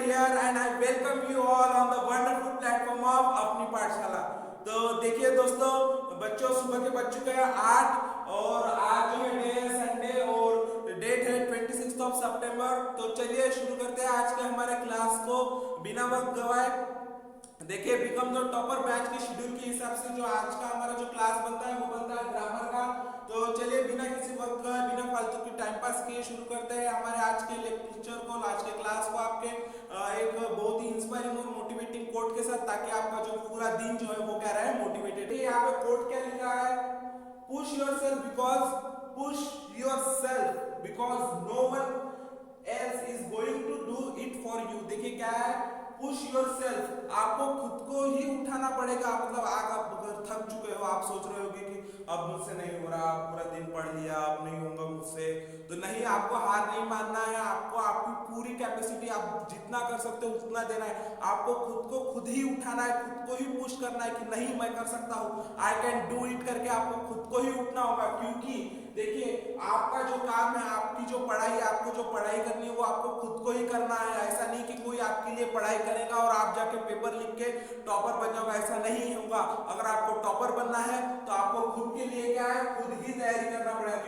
here and I welcome you all on the wonderful platform of अपनी पाठशाला। तो देखिए दोस्तों, बच्चों सुबह के बज चुके हैं 8 और आज जो है डे है संडे और डेट है 26 सितंबर। तो चलिए शुरू करते हैं आज के हमारे क्लास को बिना वक्त गवाए। देखिए बिकम द टॉपर बैच के शेड्यूल के हिसाब से जो आज का हमारा जो क्लास बनता है वो बनता है ग्रामर का। तो चलिए बिना किसी वक्त का बिना फालतू के टाइम पास किए शुरू करते हैं हमारे आज के लेक्चर को, आज के क्लास को आपके एक बहुत ही इंस्पायरिंग और मोटिवेटिंग कोट के साथ, ताकि आपका जो पूरा दिन जो है वो क्या रहा है मोटिवेटेड। यहाँ पे कोट क्या लिखा है, push yourself because no one else is going to do it for you. देखिए क्या है, पुश योरसेल्फ, आपको खुद को ही उठाना पड़ेगा। मतलब आप थक चुके हो, आप सोच रहे होगे कि अब मुझसे नहीं हो रहा, पूरा दिन पढ़ लिया, अब नहीं होगा मुझसे, तो नहीं, आपको हार नहीं मानना है। आपको आपकी पूरी कैपेसिटी, आप जितना कर सकते हो उतना देना है। आपको खुद को खुद ही उठाना है, खुद को ही पुश करना है कि नहीं मैं कर सकता हूँ, आई कैन डू इट करके आपको खुद को ही उठना होगा। क्योंकि देखिए आपका जो काम है, आपकी जो पढ़ाई, आपको जो पढ़ाई करनी है वो आपको खुद को ही करना है। ऐसा नहीं कि कोई आपके लिए पढ़ाई करेगा और आप जाके पेपर लिख के टॉपर बन जाओगे, ऐसा नहीं होगा। अगर आपको टॉपर बनना है तो आपको खुद के लिए क्या है, खुद ही तैयारी करना पड़ेगा।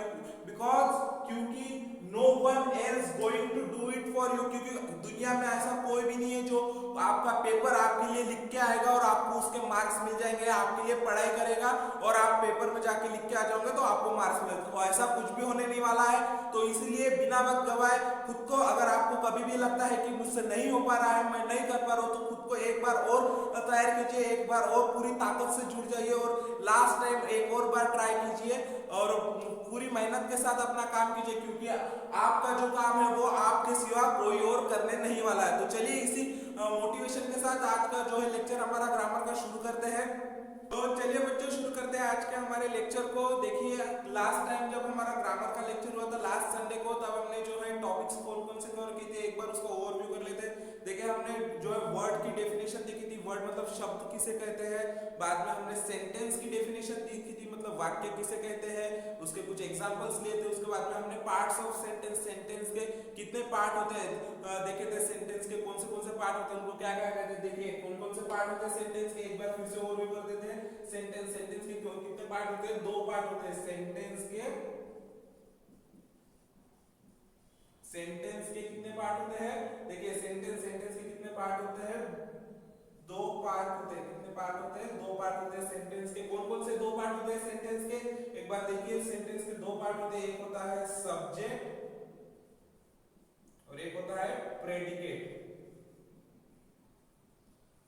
क्योंकि no one else going to do it for you. क्योंकि दुनिया में ऐसा कोई भी नहीं है जो आपका पेपर आपके लिए लिख के आएगा और आपको उसके मार्क्स मिल जाएंगे, आपके लिए पढ़ाई करेगा और आप पेपर में जाके लिख के आ जाओगे तो आपको मार्क्स मिलेगा। तो ऐसा कुछ भी होने नहीं वाला है। तो इसलिए बिना वक्त गवाए खुद को, अगर आपको कभी भी लगता है कि मुझसे नहीं हो पा रहा है, मैं नहीं कर पा रहा हूँ, तो खुद को एक बार और तैयार कीजिए, एक बार और पूरी ताकत से जुड़ जाइए और लास्ट टाइम एक और बार ट्राई कीजिए और पूरी मेहनत के साथ अपना काम कीजिए। क्योंकि आपका जो काम है वो आपके सिवा कोई और करने नहीं वाला है। तो चलिए इसी मोटिवेशन के साथ आज का जो है लेक्चर हमारा ग्रामर का शुरू करते हैं। तो चलिए बच्चों शुरू करते हैं आज के हमारे लेक्चर को। देखिए लास्ट टाइम जब हमारा ग्रामर का लेक्चर हुआ था लास्ट संडे को, तब हमने जो है टॉपिक्स कौन कौन से कवर किए थे एक बार उसका ओवरव्यू कर लेते हैं। देखिए हमने जो है वर्ड की डेफिनेशन देखी थी, वर्ड मतलब शब्द किसे कहते हैं। बाद में हमने सेंटेंस की डेफिनेशन देखी थी, मतलब वाक्य किसे कहते हैं, उसके कुछ एग्जांपल्स लिए थे। उसके बाद में हमने पार्ट्स ऑफ सेंटेंस, सेंटेंस के कितने पार्ट होते हैं देखे थे, सेंटेंस के कौन से पार्ट होते हैं, उनको क्या क्या कहते हैं। देखिए कौन से पार्ट होते हैं सेंटेंस के, एक बार फिर से ओवरव्यू कर देते हैं। सेंटेंस के कितने पार्ट होते हैं, 2 पार्ट होते हैं सेंटेंस के कितने पार्ट होते हैं। देखिए सेंटेंस के कितने पार्ट होते हैं, 2 पार्ट होते हैं। कितने पार्ट होते हैं, 2 पार्ट होते हैं सेंटेंस के। कौन से 2 पार्ट होते हैं सेंटेंस के, एक बार देखिए सेंटेंस के 2 पार्ट होते हैं। एक होता है सब्जेक्ट और एक होता है प्रेडिकेट।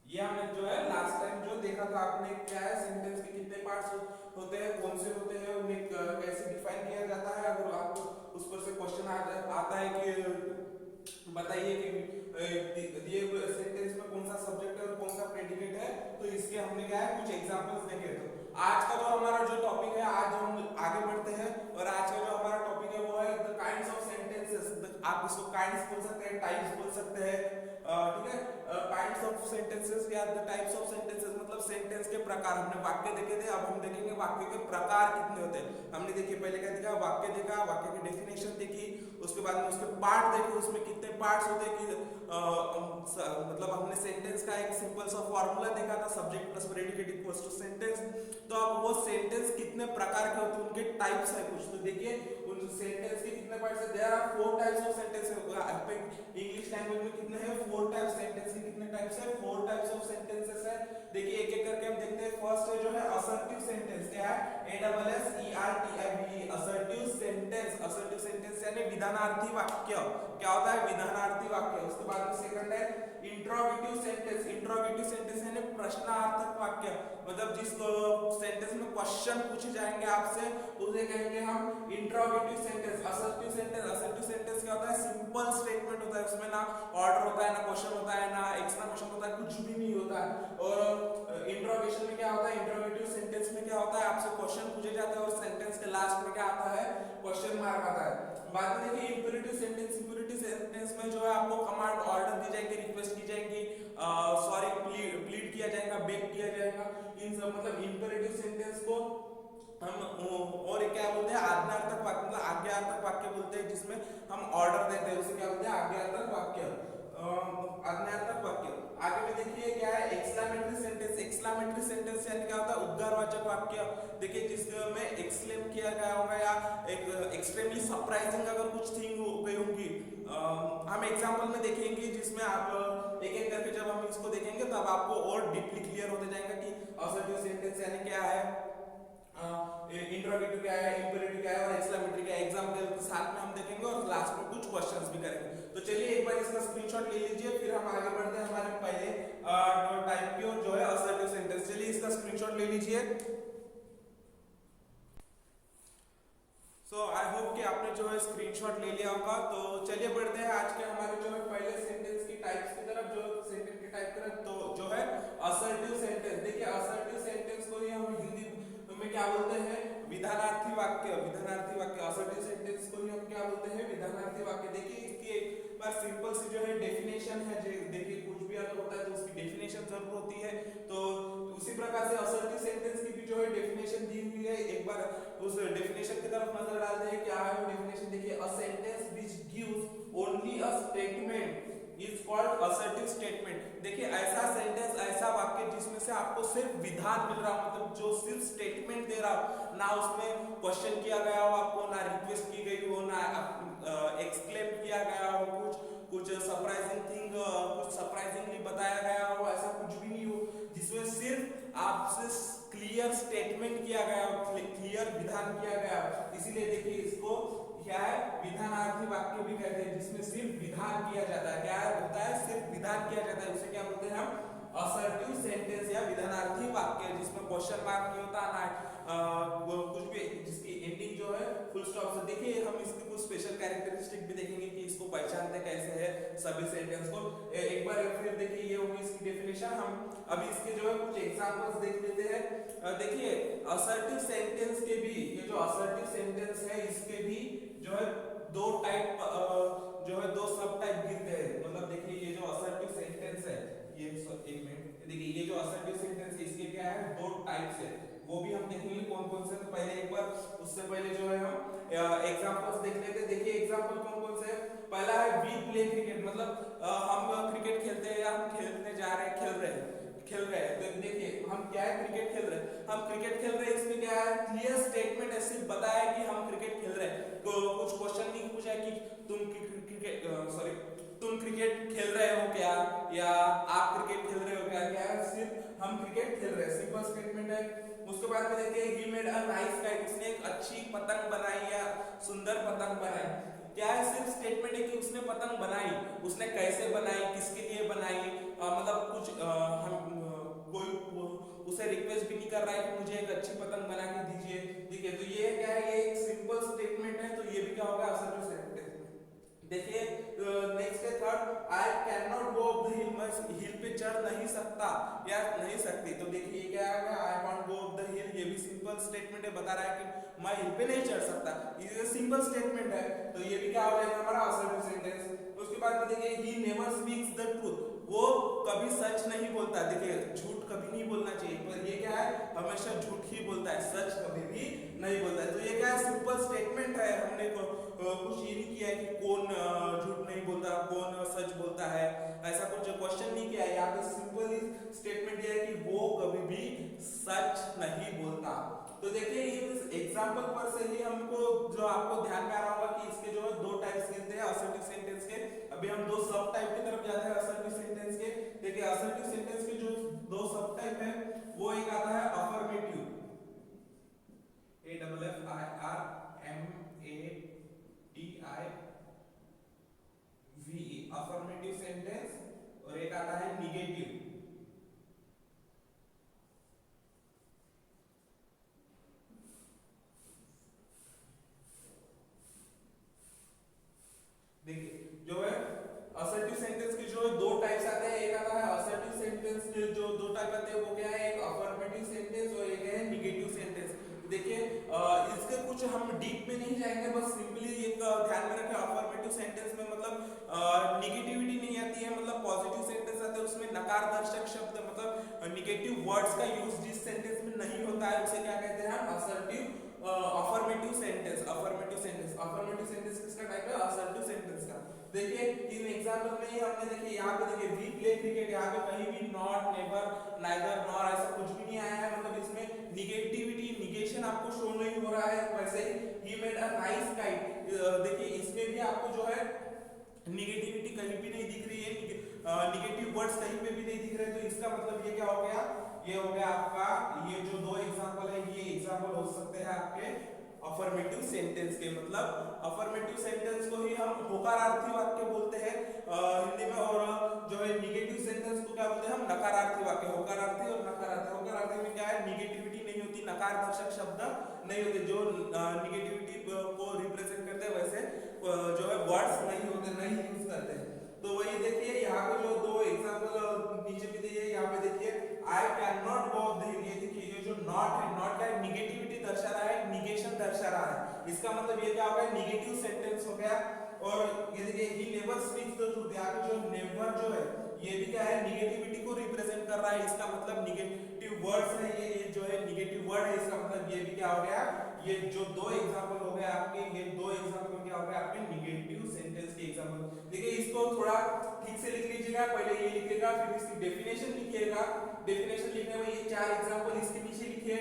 ये हमने जो है लास्ट टाइम जो देखा था आपने, क्या है सेंटेंस के कितने पार्ट्स होते हैं, कौन से होते हैं, उन्हें कैसे डिफाइन किया जाता है। अगर आपको उस पर से क्वेश्चन आता है कि बताइए कि दिए हुए सेंटेंस में कौन सा सब्जेक्ट है और कौन सा प्रेडिकेट है, तो इसके हमने क्या है कुछ एग्जांपल्स देखे। तो आज का जो हमारा जो टॉपिक है, आज हम आगे बढ़ते हैं और आज का जो हमारा टॉपिक है वो है द काइंड्स ऑफ सेंटेंसेस। आप इसको काइंड्स बोल सकते हैं, टाइप्स बोल सकते हैं, ठीक है। काइंड्स ऑफ सेंटेंसेस या द टाइप्स ऑफ सेंटेंसेस मतलब सेंटेंस के प्रकार। हमने वाक्य देखे थे, अब हम देखेंगे वाक्य के प्रकार कितने होते हैं। हमने देखिए पहले क्या देखा, वाक्य देखा, वाक्य की डेफिनेशन देखी, उसके बाद में उसके पार्ट देखे, उसमें कितने पार्ट्स होते हैं कि मतलब हमने सेंटेंस का एक सिंपल सा फॉर्मूला देखा था, subject plus predicate equals to sentence. तो अब वो सेंटेंस कितने प्रकार के होते हैं, उनके टाइप्स है कुछ। तो देखिए उन सेंटेंस के कितने पार्ट्स है, there are 4 types of sentence. English language में कितने हैं, 4 टाइप्स। सेंटेंस के कितने टाइप्स है, 4 टाइप्स ऑफ सेंटेंसेस है। देखिए एक एक करके हम देखते हैं। फर्स्ट है जो है असर्टिव सेंटेंस, क्या है, ASSERTIVE, assertive sentence. Assertive sentence यानी विधानार्थी वाक्य। क्या होता है, विधानार्थी वाक्य। उसके बाद में सेकंड है इंट्रोगेटिव सेंटेंस। इंट्रोगेटिव सेंटेंस यानी प्रश्नार्थक वाक्य, मतलब जिस सेंटेंस में क्वेश्चन पूछे जाएंगे आपसे उसे कहेंगे हम इंट्रोगेटिव सेंटेंस। असर्टिव सेंटेंस क्या होता है, सिंपल स्टेटमेंट होता है, उसमें ना ऑर्डर होता है, ना क्वेश्चन होता है, ना एक्सक्लेमेशन होता है, कुछ भी नहीं होता है। और इंट्रोगेशन में क्या होता है, इंट्रोगेटिव सेंटेंस में क्या होता है, आपसे क्वेश्चन पूछे जाते हैं और सेंटेंस के लास्ट में क्या आता है, क्वेश्चन मार्क आता है। बाद में देखिए इंपेरेटिव सेंटेंस। इंपेरेटिव सेंटेंस में जो है आपको कमांड ऑर्डर दी जाएंगे, रिक्वेस्ट की जाएंगी, सॉरी प्लीड किया जाएगा, बेग किया जाएगा। इन सब मतलब इंपेरेटिव सेंटेंस को हम और क्या बोलते हैं, आज्ञार्थक वाक्य, मतलब आज्ञार्थक वाक्य बोलते हैं, जिसमें हम ऑर्डर देते हैं, उसे क्या बोलते हैं, आज्ञार्थक वाक्य। वाक्य देखिए जिसमें एक्सक्लेम किया गया होगा या एक एक्सट्रीमली सरप्राइजिंग अगर कुछ थिंग हो गई होंगी, हम एग्जांपल में देखेंगे जिसमें आप एक एक करके जब हम इसको देखेंगे तब आपको और डीपली क्लियर होते जाएगा कि असर्टिव सेंटेंस यानी क्या है, इंट्रोगेटिव क्या है, इंपेरेटिव क्या है और एक्सक्लेमेटरी क्या है। एग्जांपल के साथ में हम देखेंगे और लास्ट में कुछ क्वेश्चंस भी करेंगे। तो चलिए एक बार इसका स्क्रीनशॉट ले लीजिए, फिर हम आगे बढ़ते हैं हमारे पहले टाइप की और जो है असर्टिव सेंटेंस। चलिए इसका स्क्रीनशॉट ले लीजिए। सो आई होप कि आपने जो है स्क्रीनशॉट ले लिया होगा। तो चलिए बढ़ते हैं आज के हमारे जो है पहले सेंटेंस की टाइप्स की तरफ, जो सेंटेंस की टाइप की तरफ। तो जो है असर्टिव सेंटेंस, देखिए असर्टिव सेंटेंस को ही हम हिंदी में क्या बोलते हैं, विधानार्थी वाक्य। विधानार्थी वाक्य, असर्टिव सेंटेंस को ही हम क्या बोलते हैं, विधानार्थी वाक्य। देखिए इसकी एक बार सिंपल सी जो है डेफिनेशन है, देखिए कुछ भी अगर होता है तो उसकी डेफिनेशन जरूर होती है। तो उसी प्रकार से असर्टिव सेंटेंस की भी जो है डेफिनेशन दी हुई है, एक बार उस डेफिनेशन की तरफ नजर डालते हैं। क्या है वो डेफिनेशन, देखिए a sentence which gives only a statement is called assertive statement. देखिए ऐसा सेंटेंस, ऐसा वाक्य जिसमें से आपको सिर्फ विधान मिल रहा हो, मतलब जो सिर्फ स्टेटमेंट दे रहा हो, ना उसमें क्वेश्चन किया गया हो आपको, ना रिक्वेस्ट की गई हो, ना एक्सक्लेम किया गया हो, कुछ सरप्राइजिंग थिंग, कुछ सरप्राइजिंगली बताया गया हो, ऐसा कुछ भी नहीं हो, जिसमें सिर्फ आपसे क्लियर स्टेटमेंट किया गया हो, क्लियर विधान किया गया हो। इसीलिए देखिए इसको क्या है, विधानार्थी वाक्य भी कहते हैं, जिसमें सिर्फ विधान किया जाता है। क्या होता है, सिर्फ विधान किया जाता है, उसे क्या बोलते हैं हम, असर्टिव सेंटेंस या विधानार्थी वाक्य, जिसमें क्वेश्चन मार्क नहीं होता, ना कुछ भी, जिसकी एंडिंग जो है फुल स्टॉप से। देखिए हम इसके कुछ स्पेशल कैरेक्टरिस्टिक भी देखेंगे कि इसको पहचानते कैसे है सभी सेंटेंस को। एक बार फिर देखिए ये होगी इसकी डेफिनेशन। हम अभी इसके जो है कुछ एग्जांपल्स देख लेते हैं। देखिए असर्टिव सेंटेंस के भी, ये जो असर्टिव सेंटेंस है इसके भी जो है दो टाइप, जो है दो सब टाइप गिनते हैं। मतलब देखिए ये जो असर्टिव सेंटेंस है, ये एक मिनट, देखिए ये जो असर्टिव सेंटेंस है इसके क्या है, दो टाइप्स है, वो भी हम देखेंगे कौन कौन से। तो पहले एक बार उससे पहले जो है हम एग्जांपल्स देख लेते हैं। देखिए एग्जांपल कौन कौन से है। पहला है वी प्ले क्रिकेट, मतलब हम क्रिकेट खेलते हैं या हम खेलने जा रहे हैं, खेल रहे हैं। तो देखिए हम क्या है, क्रिकेट खेल रहे हैं, हम क्रिकेट खेल रहे हैं, इसमें क्या है, क्लियर स्टेटमेंट है, सिर्फ बताया है कि हम क्रिकेट खेल रहे हैं। तो कुछ क्वेश्चन नहीं पूछा है कि तुम क्रिकेट खेल रहे हो क्या, या आप क्रिकेट खेल रहे हो क्या, क्या है, सिर्फ हम क्रिकेट खेल रहे हैं, सिंपल स्टेटमेंट है। उसके बाद में देखिए he made a nice kite, उसने एक अच्छी पतंग बनाई या सुंदर पतंग बनाई। क्या है, सिर्फ स्टेटमेंट है कि उसने पतंग बनाई, उसने कैसे बनाई, किसके लिए बनाई, मतलब कुछ हम कोई उसे रिक्वेस्ट भी नहीं कर रहा है कि मुझे एक अच्छी पतंग बना के दीजिए। ठीक है, तो ये क्या है, ये एक सिंपल स्टेटमेंट है, तो ये भी क्या होगा, असर्टिव सेंटेंस। देखिए नेक्स्ट है third, I can not go up the हिल, मैं हिल पे चढ़ नहीं सकता या नहीं सकती। तो देखिए ये क्या है, I can't go up the हिल, ये भी सिंपल स्टेटमेंट है, बता रहा है कि मैं हिल पे नहीं चढ़ सकता, ये सिंपल स्टेटमेंट है, तो ये भी क्या हो जाएगा हमारा असर्टिव सेंटेंस। उसके बाद में देखिए he never speaks the truth, वो कभी सच नहीं बोलता। देखिए झूठ कभी नहीं बोलना चाहिए, पर ये क्या है, हमेशा झूठ ही बोलता है, सच कभी भी नहीं बोलता है। तो ये क्या है, सिंपल स्टेटमेंट है, हमने कुछ ये नहीं किया है कि कौन झूठ नहीं बोलता, कौन सच बोलता है, ऐसा कुछ क्वेश्चन नहीं किया है। यहाँ पे सिंपल स्टेटमेंट ये है कि वो कभी भी सच नहीं बोलता। तो देखिए इस एग्जांपल पर से ही हमको जो आपको ध्यान में आ रहा होगा कि इसके जो है दो टाइप्स गिनते हैं असर्टिव सेंटेंस के। अभी हम दो सब टाइप की तरफ जाते हैं असर्टिव सेंटेंस के। देखिए असर्टिव सेंटेंस के जो दो सब टाइप है, वो एक आता है अफर्मेटिव, AFFRMATIV अफर्मेटिव सेंटेंस, और एक आता है निगेटिव। देखिए जो है असर्टिव सेंटेंस के जो दो टाइप्स आते हैं, एक आता है असर्टिव सेंटेंस के जो दो टाइप आते हैं, वो क्या है, एक अफर्मेटिव सेंटेंस और एक है निगेटिव सेंटेंस। देखिए इसके कुछ हम डीप में नहीं जाएंगे, बस सिंपली एक ध्यान में रखें, अफर्मेटिव सेंटेंस में मतलब निगेटिविटी नहीं आती है, मतलब पॉजिटिव सेंटेंस आते हैं, उसमें नकार दर्शक शब्द मतलब निगेटिव वर्ड्स का यूज जिस सेंटेंस में नहीं होता है उसे क्या कहते हैं, assertive affirmative sentence. Affirmative sentence किसका टाइप है, असर्टिव सेंटेंस का। देखिए इन एग्जांपल में ही हमने देखिए यहाँ पे देखिए वी प्ले क्रिकेट, यहाँ पे कहीं भी नॉट, नेवर, नाइदर, नॉर ऐसा कुछ भी नहीं आया है, मतलब इसमें निगेटिविटी, निगेशन आपको शो नहीं हो रहा है। वैसे he made a nice kite, देखिए इसमें भी आपको जो है निगेटिविटी कहीं भी नहीं दिख रही है, निगेटिव वर्ड्स कहीं पे भी नहीं दिख रहे, तो इसका मतलब ये क्या हो गया, ये हो गया आपका, ये जो दो एग्जांपल है ये एग्जांपल हो सकते हैं आपके अफर्मेटिव सेंटेंस के। मतलब अफर्मेटिव सेंटेंस को ही हम होकारार्थी वाक्य बोलते हैं हिंदी में, और जो है निगेटिव सेंटेंस को क्या बोलते हैं हम, नकारार्थी वाक्य। होकारार्थी और नकारार्थी, होकारार्थी में क्या है, निगेटिविटी नहीं होती, नकार दर्शक शब्द नहीं होते, जो निगेटिविटी को रिप्रेजेंट करते हैं वैसे जो है वर्ड्स नहीं होते, नहीं यूज करते हैं। तो वही देखिए यहाँ पे जो दो एग्जांपल नीचे भी दिए, यहाँ पे देखिए I can not go there, ये देखिए ये जो नॉट है, नॉट का निगेटिविटी दर्शा रहा है, निगेशन दर्शा रहा है, इसका मतलब ये क्या हो गया, निगेटिव सेंटेंस हो गया। और ये देखिए he never speaks the truth, यहाँ पे जो नेवर जो है ये भी क्या है, निगेटिविटी को रिप्रेजेंट कर रहा है, इसका मतलब निगेटिव वर्ड्स है, ये जो है निगेटिव वर्ड है, इसका मतलब ये भी क्या हो गया, ये जो दो एग्जांपल हो गए आपके, ये दो एग्जांपल क्या हो गए आपके, निगेटिव सेंटेंस के एग्जांपल। देखिए इसको थोड़ा ठीक से लिख लीजिएगा, पहले ये लिखिएगा, फिर इसकी डेफिनेशन लिखिएगा, डेफिनेशन लिखने में ये चार एग्जांपल इसके नीचे लिखिए,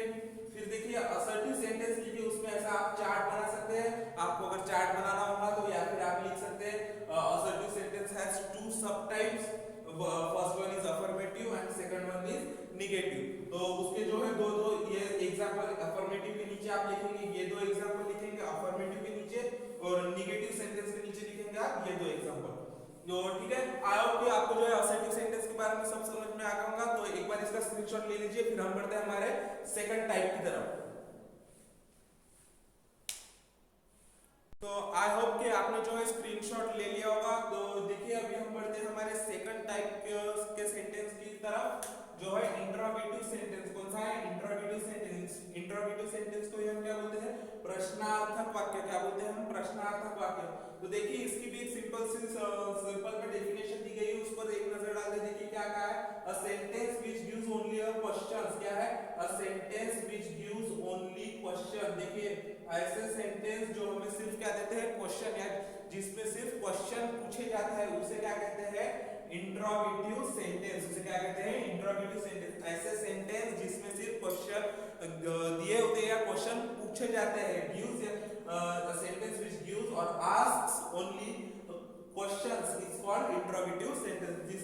फिर देखिए असर्टिव सेंटेंस लिखिए, उसमें ऐसा आप चार्ट बना सकते हैं, आपको अगर चार्ट बनाना होगा तो, या फिर आप लिख सकते हैं असर्टिव सेंटेंस हैज टू सब types, first one is affirmative and second one is negative. तो उसके जो है दो दो ये एग्जांपल अफर्मेटिव के नीचे आप लिखेंगे, ये दो एग्जांपल लिखेंगे अफर्मेटिव के नीचे, और निगेटिव सेंटेंस के नीचे लिखेंगे आप ये दो एग्जांपल। तो ठीक है, आई होप कि आपको जो है असर्टिव सेंटेंस के बारे में सब समझ में आ गया होगा। तो एक बार इसका स्क्रीनशॉट ले लीजिए, फिर हम बढ़ते हैं हमारे सेकंड टाइप की तरफ। तो आई होप कि आपने जो है स्क्रीनशॉट ले लिया होगा। तो देखिए अभी हम बढ़ते हैं हमारे सेकंड टाइप के सेंटेंस की तरफ, जो है इंट्रोगेटिव सेंटेंस। कौन सा है, इंट्रोगेटिव सेंटेंस। इंट्रोगेटिव सेंटेंस को हम क्या बोलते हैं, प्रश्नार्थक वाक्य। क्या बोलते हैं हम, प्रश्नार्थक वाक्य। तो देखिए इसकी भी एक सिंपल में डेफिनेशन दी गई है, उस पर एक नजर डाल दे। देखिए क्या कहा है, a sentence which gives only a question. क्या है, a sentence which gives only question. देखिए ऐसे सेंटेंस जो हमें सिर्फ क्या देते हैं, क्वेश्चन, या जिसमें सिर्फ क्वेश्चन पूछे जाते हैं, उसे क्या कहते हैं, इंट्रोगेटिव सेंटेंस। उसे क्या कहते हैं, इंट्रोगेटिव सेंटेंस। ऐसे सेंटेंस जिसमें सिर्फ क्वेश्चन दिए होते हैं या क्वेश्चन पूछे जाते हैं, gives a sentence which gives or asks only questions is called interrogative sentence। जिस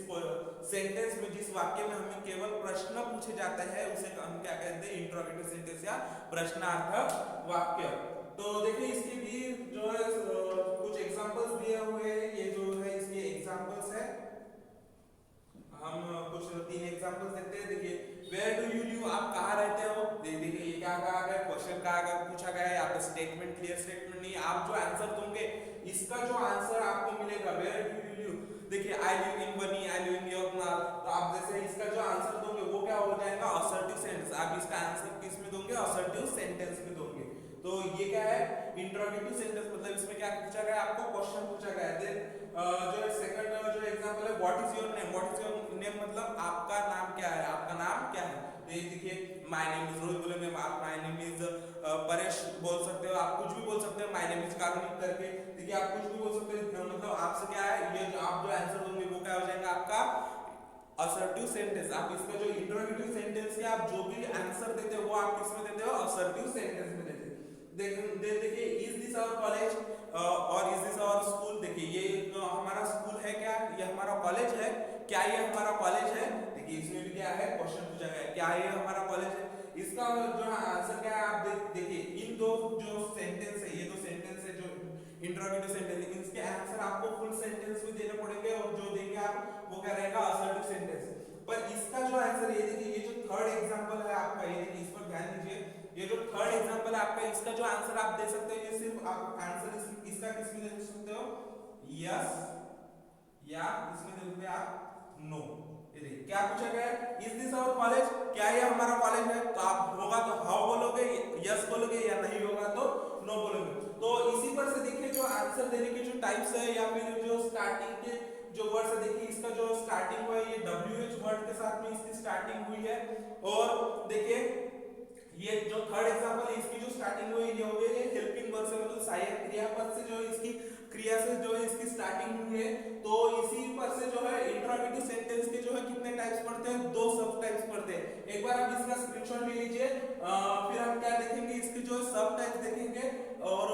सेंटेंस में, जिस वाक्य में हमें केवल प्रश्न पूछे जाते हैं उसे हम क्या कहते हैं, इंट्रोगेटिव सेंटेंस या प्रश्नार्थक वाक्य। तो देखिए इसके भी जो है कुछ एग्जांपल्स दिए हुए हैं, ये जो है इसके एग्जांपल्स है, हम कुछ तीन एग्जांपल्स देते हैं। देखिए वेयर डू यू लिव, आप कहाँ रहते हो। देखिए ये क्या कहा गया, क्वेश्चन कहा गया, पूछा गया है, यहाँ पे स्टेटमेंट, क्लियर स्टेटमेंट नहीं। आप जो आंसर दोगे, इसका जो आंसर आपको मिलेगा, वेयर डू यू लिव, देखिए आई लिव इन बनी, आई लिव इन यवतमाल, तो आप जैसे इसका जो आंसर दोगे वो क्या हो जाएगा, असर्टिव सेंटेंस। आप इसका आंसर किस में दोगे, असर्टिव सेंटेंस में दोगे। तो ये क्या है, इंट्रोगेटिव सेंटेंस, मतलब इसमें क्या पूछा गया, आपको क्वेश्चन पूछा गया है। जो सेकंड जो एग्जांपल है, what is your name. What is your name मतलब आपका नाम क्या है, आपका नाम क्या है। तो ये देखिए माय नेम इज, रोज बोलेंगे आप माय नेम इज परेश बोल सकते हो, आप कुछ भी बोल सकते हो, माय नेम इज कारुणिक करके। देखिए आप कुछ भी बोल सकते हो, मतलब आपसे क्या है, ये आप जो आंसर दोगे वो क्या हो जाएगा आपका असर्टिव सेंटेंस। आप इसका जो इंट्रोगेटिव सेंटेंस है, आप जो भी आंसर देते हो वो आप किसमें देते हो, असर्टिव सेंटेंस में देते हो। देखिए इज दिस आवर कॉलेज और इज दिस आवर स्कूल। देखिए ये हमारा स्कूल है क्या, ये हमारा कॉलेज है क्या, ये हमारा कॉलेज है। देखिए इसमें भी क्या है, क्वेश्चन पूछा गया है, क्या ये हमारा कॉलेज है। इसका जो आंसर क्या है, आप देखिए इन दो जो सेंटेंस है, ये दो सेंटेंस है जो इंट्रोगेटिव सेंटेंस, इसके आंसर आपको फुल सेंटेंस में देने पड़ेंगे, और जो देंगे आप वो क्या रहेगा, असर्टिव सेंटेंस। पर इसका जो आंसर, ये देखिए ये जो थर्ड एग्जांपल है आपका, ये देखिए इस पर ध्यान दीजिए, ये जो थर्ड एग्जांपल है आपका, इसका जो आंसर आप दे सकते हो, ये सिर्फ आप आंसर इसका किसमें दे सकते हो, यस, या इसमें दे सकते हो आप नो। ये देखिए क्या पूछा गया है, इज दिस आवर कॉलेज, क्या ये हमारा कॉलेज है। तो आप होगा तो हाउ बोलोगे, यस बोलोगे, या नहीं होगा तो नो बोलोगे। तो इसी पर से देखिए जो आंसर देने के जो टाइप्स है, या फिर जो स्टार्टिंग के जो वर्ड्स है, देखिए इसका जो स्टार्टिंग हुआ है, ये WH वर्ड के साथ में इसकी स्टार्टिंग हुई है। और देखिए ये जो थर्ड एग्जांपल है, इसकी जो स्टार्टिंग हुई ये हो गई है हेल्पिंग वर्ब से, मतलब सहायक क्रियापद से, जो इसकी क्रिया से जो है इसकी स्टार्टिंग हुई है। तो इसी इंपरेटिव सेंटेंस के जो है कितने टाइप्स पढ़ते हैं, 2 सब टाइप्स पढ़ते हैं। एक बार आप इसका स्क्रीनशॉट ले लीजिए, फिर हम क्या देखेंगे, इसके जो सब टाइप्स देखेंगे और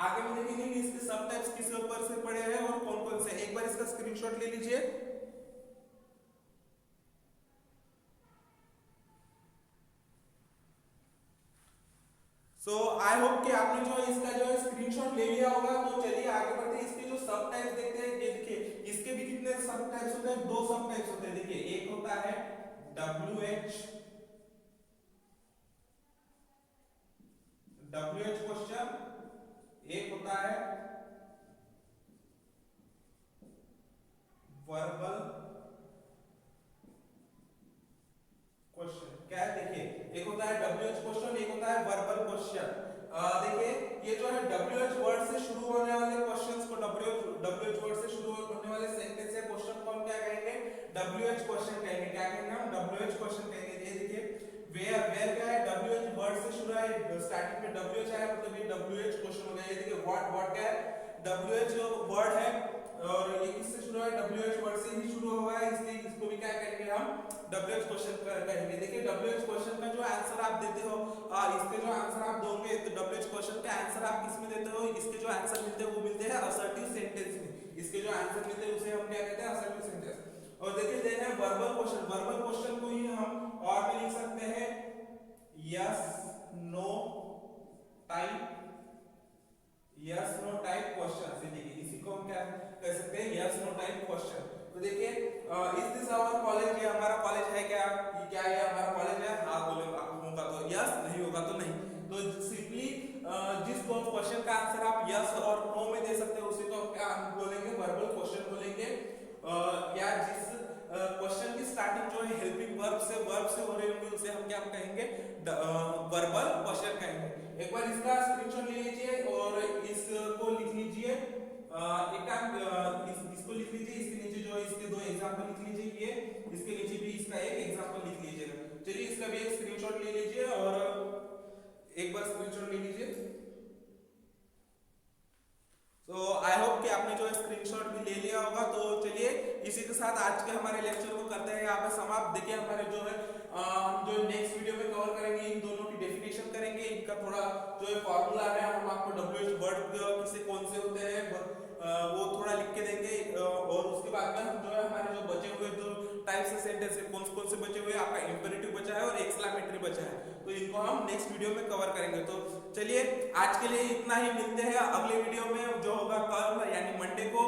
आगे में देखेंगे कि इसके सब टाइप्स किस ऊपर से पड़े हैं और कौन कौन से। एक बार इसका स्क्रीनशॉट ले लीजिए। सो आई होप कि आपने जो इसका जो है स्क्रीनशॉट ले लिया होगा। तो चलिए आगे बढ़ते हैं, इसके जो सब टाइप्स देखते हैं। ये देखिए इसके भी कितने सब टाइप्स होते हैं, 2 सब टाइप्स होते हैं। देखिए एक होता है WH क्वेश्चन, एक होता है वर्बल क्वेश्चन। क्या है, देखिए एक होता है WH क्वेश्चन, एक होता है वर्बल क्वेश्चन। देखिए ये जो है WH वर्ड से शुरू होने वाले क्वेश्चंस को, WH वर्ड से शुरू होने वाले सेंटेंस या क्वेश्चन को हम क्या कहेंगे, WH क्वेश्चन कहेंगे। क्या कहेंगे हम, WH क्वेश्चन कहेंगे। ये देखिए वेयर क्या है, WH वर्ड से शुरू है, स्टार्टिंग में WH आया मतलब ये WH क्वेश्चन हो गया। ये देखिए व्हाट क्या है, WH वर्ड है और ये किससे शुरू है, WH वर्ड से ही शुरू हुआ है, इसलिए इसको भी क्या कहेंगे हम, WH क्वेश्चन कहेंगे। देखिए WH क्वेश्चन का जो आंसर आप देते हो, इसके जो आंसर आप दोगे तो WH क्वेश्चन के आंसर आप किस में देते हो, इसके जो आंसर मिलते हैं वो मिलते हैं असर्टिव सेंटेंस में। इसके जो आंसर मिलते हैं उसे हम क्या कहते हैं, असर्टिव सेंटेंस। और देखिए देन है वर्बल क्वेश्चन। वर्बल क्वेश्चन को ही हम और भी लिख सकते हैं yes no type, yes no type question से। देखिए इसी को हम क्या कह सकते हैं, यस नो टाइप क्वेश्चन। तो देखिए इज दिस आवर कॉलेज, ये हमारा कॉलेज है क्या, ये क्या है हमारा कॉलेज है, हाँ बोले होगा तो यस, नहीं होगा तो नहीं। तो सिंपली जिस क्वेश्चन का आंसर आप यस और नो में दे सकते हो उसे तो क्या बोलेंगे, वर्बल क्वेश्चन बोलेंगे। या जिस क्वेश्चन की स्टार्टिंग जो है हेल्पिंग वर्ब से हो रही होगी उसे हम क्या कहेंगे, वर्बल क्वेश्चन कहेंगे। एक बार इसका स्क्रीनशॉट ले लीजिए और इसको लिख लीजिए। एक काम इसको लिख लीजिए, इसके नीचे जो इसके 2 एग्जांपल लिख लीजिए, ये इसके नीचे भी इसका एक एग्जांपल लिख लीजिएगा। चलिए इसका भी एक स्क्रीनशॉट ले लीजिए और एक बार स्क्रीनशॉट ले लीजिए। तो आई होप कि आपने जो स्क्रीनशॉट भी ले लिया होगा। तो चलिए इसी के साथ आज के हमारे लेक्चर को करते हैं यहाँ पे समाप्त। देखिए हमारे जो है हम जो नेक्स्ट वीडियो में कवर करेंगे, इन दोनों की डेफिनेशन करेंगे, इनका थोड़ा जो है फॉर्मूला है हम आपको WH वर्ड किसे कौन से होते हैं वो थोड़ा लिख के देंगे। और उसके बाद में हम जो है हमारे जो बचे हुए जो टाइप्स से सेंटेंस कौन से बचे हुए, आपका इंपेरेटिव बचा है और एक्सक्लेमेटरी बचा है, तो इनको हम नेक्स्ट वीडियो में कवर करेंगे। तो चलिए आज के लिए इतना ही, मिलते हैं अगले वीडियो में जो होगा कल यानी मंडे को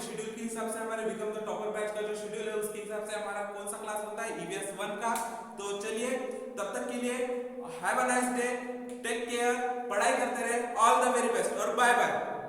शेड्यूल के हिसाब से हमारे बिकम द टॉपर बैच का जो शेड्यूल है उसके हिसाब से हमारा कौन सा क्लास होता है, EVS 1 का। तो चलिए तब तक के लिए have a nice day, take care, पढ़ाई करते रहे, ऑल द वेरी बेस्ट और बाय बाय।